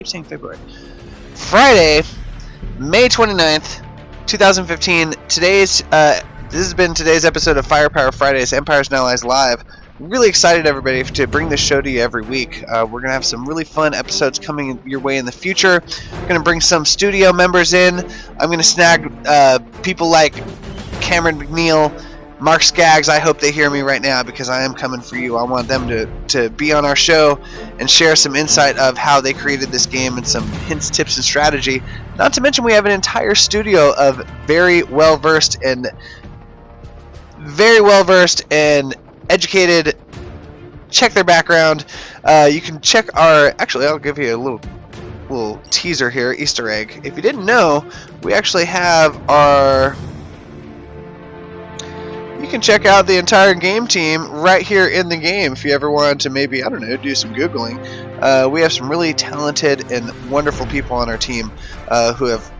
keep saying February. Friday, May 29th, 2015. This has been today's episode of Firepower Fridays, Empires and Allies Live. Really excited, everybody, to bring this show to you every week. We're going to have some really fun episodes coming your way in the future. We're going to bring some studio members in. I'm going to snag people like Cameron McNeil, Mark Skaggs. I hope they hear me right now because I am coming for you. I want them to be on our show and share some insight of how they created this game and some hints, tips, and strategy. Not to mention we have an entire studio of very well-versed and educated. Check their background. You can check our... Actually, I'll give you a little teaser here, Easter egg. If you didn't know, we actually have our... You can check out the entire game team right here in the game if you ever wanted to maybe, I don't know, do some Googling. We have some really talented and wonderful people on our team who have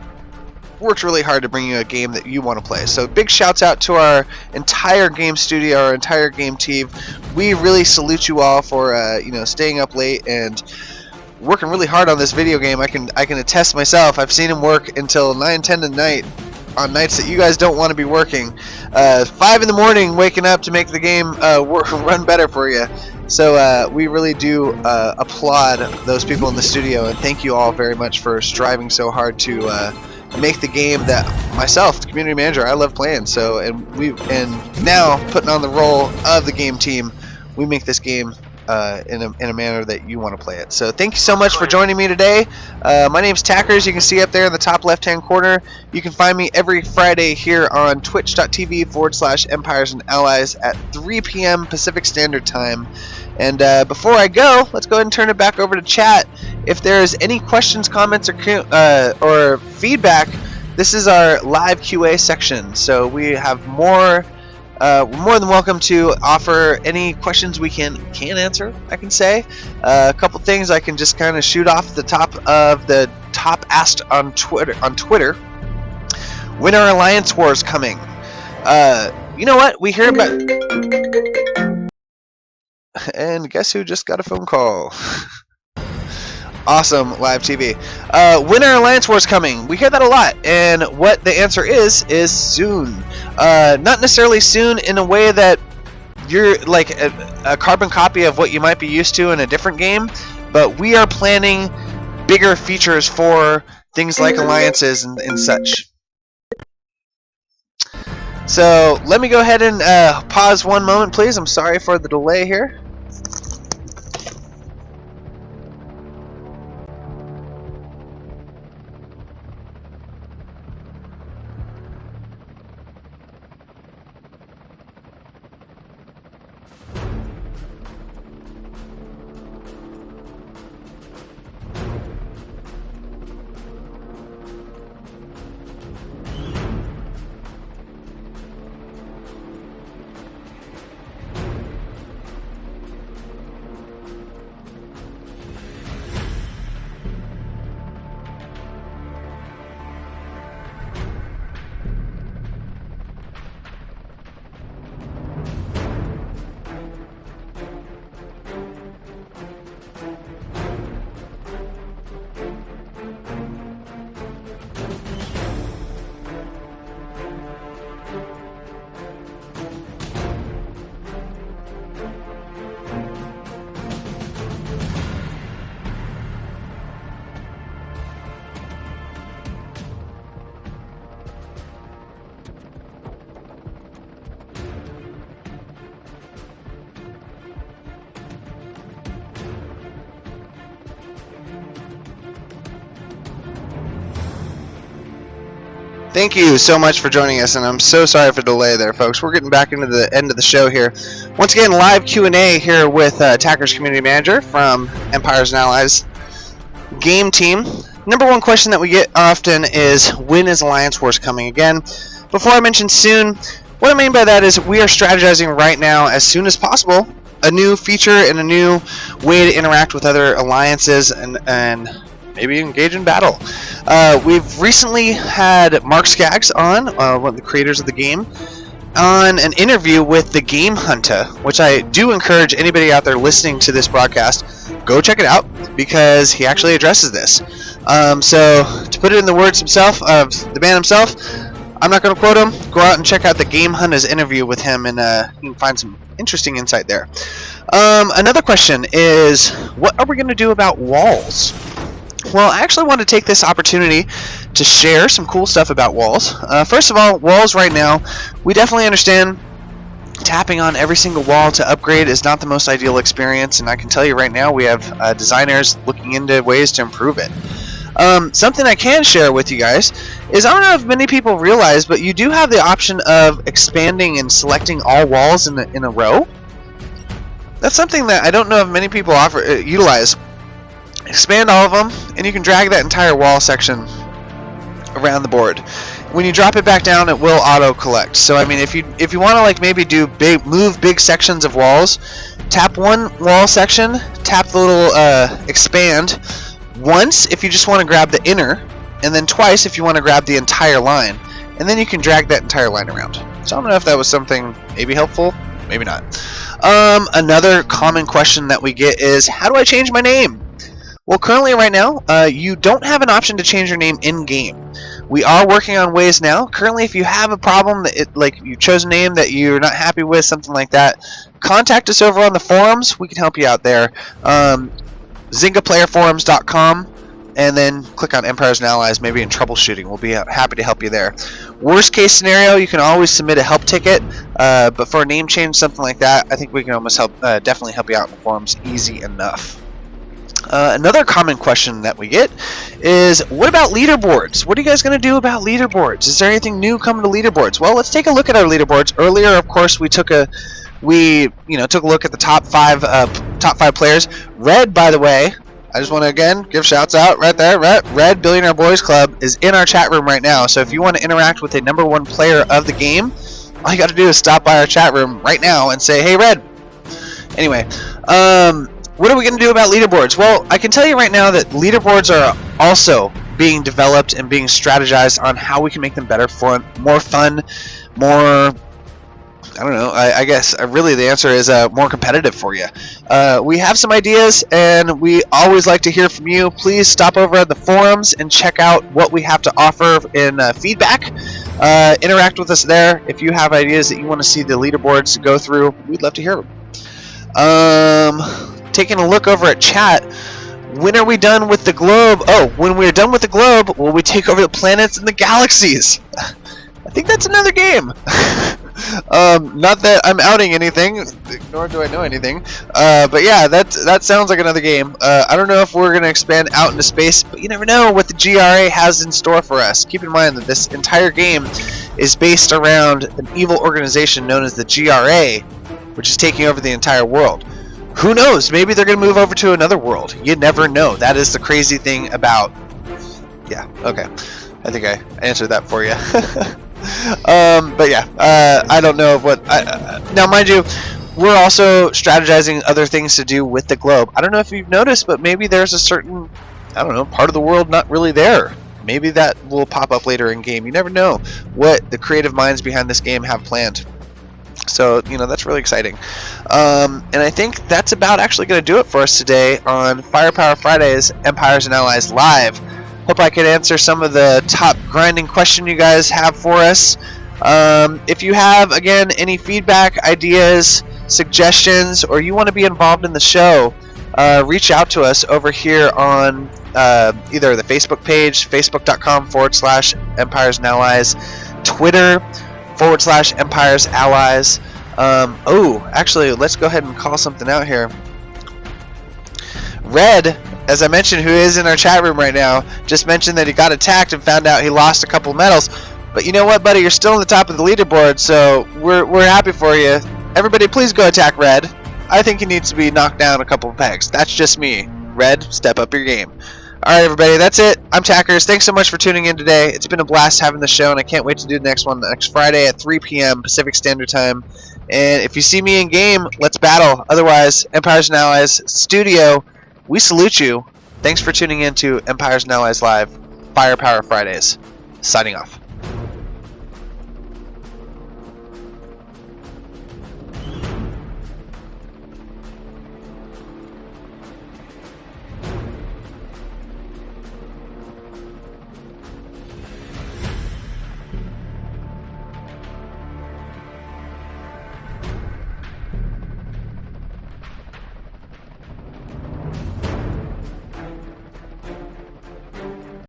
worked really hard to bring you a game that you want to play. So big shouts out to our entire game studio, our entire game team. We really salute you all for staying up late and working really hard on this video game. I can attest myself. I've seen them work until 9, 10 at night on nights that you guys don't want to be working. 5 in the morning waking up to make the game run better for you. So we really do applaud those people in the studio, and thank you all very much for striving so hard to make the game that myself, the community manager, I love playing. So and now putting on the role of the game team, we make this game in a manner that you want to play it. So thank you so much for joining me today. My name's Tackers. You can see up there in the top left hand corner. You can find me every Friday here on twitch.tv/Empires and Allies at 3 p.m. Pacific Standard Time. And before I go, let's go ahead and turn it back over to chat. If there's any questions, comments, or feedback, this is our live QA section. So we have more than welcome to offer any questions we can answer. I can say a couple things I can just kind of shoot off the top of the top asked on Twitter. When are Alliance Wars coming? You know what? We hear about. And guess who just got a phone call? Awesome live TV. When are Alliance Wars coming? We hear that a lot, and what the answer is soon. Not necessarily soon in a way that you're like a carbon copy of what you might be used to in a different game, but we are planning bigger features for things like alliances and such. So let me go ahead and pause one moment, please. I'm sorry for the delay here. Thank you so much for joining us, and I'm so sorry for the delay there, folks. We're getting back into the end of the show here. Once again, live Q&A here with Tackers Community Manager from Empires and Allies game team. Number one question that we get often is, when is Alliance Wars coming? Again, before I mention soon, what I mean by that is we are strategizing right now, as soon as possible, a new feature and a new way to interact with other alliances and maybe engage in battle. We've recently had Mark Skaggs on, one of the creators of the game, on an interview with the Game Hunter, which I do encourage anybody out there listening to this broadcast, go check it out. because he actually addresses this. So to put it in the words himself, of the man himself, I'm not going to quote him. Go out and check out the Game Hunters interview with him, and you can find some interesting insight there. Another question is, what are we going to do about walls? Well, I actually want to take this opportunity to share some cool stuff about walls. First of all, walls right now, we definitely understand tapping on every single wall to upgrade is not the most ideal experience, and I can tell you right now we have designers looking into ways to improve it. Something I can share with you guys is, I don't know if many people realize, but you do have the option of expanding and selecting all walls in a row. That's something that I don't know if many people utilize. Expand all of them, and you can drag that entire wall section around the board. When you drop it back down, it will auto collect. So I mean, if you want to like maybe move big sections of walls, tap one wall section, tap the little expand once if you just want to grab the inner, and then twice if you want to grab the entire line, and then you can drag that entire line around. So I don't know if that was something maybe helpful, maybe not. Another common question that we get is, how do I change my name? Well, currently right now, you don't have an option to change your name in-game. We are working on ways now. Currently, if you have a problem, like you chose a name that you're not happy with, something like that, contact us over on the forums. We can help you out there. ZyngaPlayerForums.com, and then click on Empires and Allies, maybe in troubleshooting. We'll be happy to help you there. Worst case scenario, you can always submit a help ticket, but for a name change, something like that, I think we can almost definitely help you out in the forums easy enough. Another common question that we get is, what about leaderboards? What are you guys going to do about leaderboards? Is there anything new coming to leaderboards? Well, let's take a look at our leaderboards. Earlier, of course, we took a look at the top five players. Red, by the way, I just want to again give shouts out right there. Red Billionaire Boys Club is in our chat room right now. So if you want to interact with the #1 player of the game, all you got to do is stop by our chat room right now and say, "Hey, Red." Anyway, what are we going to do about leaderboards? Well, I can tell you right now that leaderboards are also being developed and being strategized on how we can make them better, more fun, more, I don't know, I guess really the answer is more competitive for you. We have some ideas, and we always like to hear from you. Please stop over at the forums and check out what we have to offer in feedback. Interact with us there. If you have ideas that you want to see the leaderboards go through, we'd love to hear them. Taking a look over at chat, when are we done with the globe? Oh, when we're done with the globe, will we take over the planets and the galaxies? I think that's another game. Not that I'm outing anything, nor do I know anything. But yeah, that sounds like another game. I don't know if we're going to expand out into space, but you never know what the GRA has in store for us. Keep in mind that this entire game is based around an evil organization known as the GRA, which is taking over the entire world. Who knows? Maybe they're going to move over to another world. You never know. That is the crazy thing about... Yeah, okay. I think I answered that for you. But yeah, I don't know of what... now, mind you, we're also strategizing other things to do with the globe. I don't know if you've noticed, but maybe there's a certain, I don't know, part of the world not really there. Maybe that will pop up later in game. You never know what the creative minds behind this game have planned. So, you know, that's really exciting. And I think that's about actually going to do it for us today on Firepower Fridays, Empires and Allies Live. Hope I could answer some of the top grinding question you guys have for us. If you have, again, any feedback, ideas, suggestions, or you want to be involved in the show, reach out to us over here on either the Facebook page, facebook.com/Empires and Allies, Twitter, /Empires Allies. Oh, actually, let's go ahead and call something out here. Red, as I mentioned, who is in our chat room right now, just mentioned that he got attacked and found out he lost a couple medals. But you know what, buddy? You're still on the top of the leaderboard, so we're happy for you. Everybody, please go attack Red. I think he needs to be knocked down a couple of pegs. That's just me. Red, step up your game. Alright, everybody, that's it. I'm Tackers. Thanks so much for tuning in today. It's been a blast having the show, and I can't wait to do the next one next Friday at 3 p.m. Pacific Standard Time. And if you see me in game, let's battle. Otherwise, Empires and Allies Studio, we salute you. Thanks for tuning in to Empires and Allies Live, Firepower Fridays. Signing off.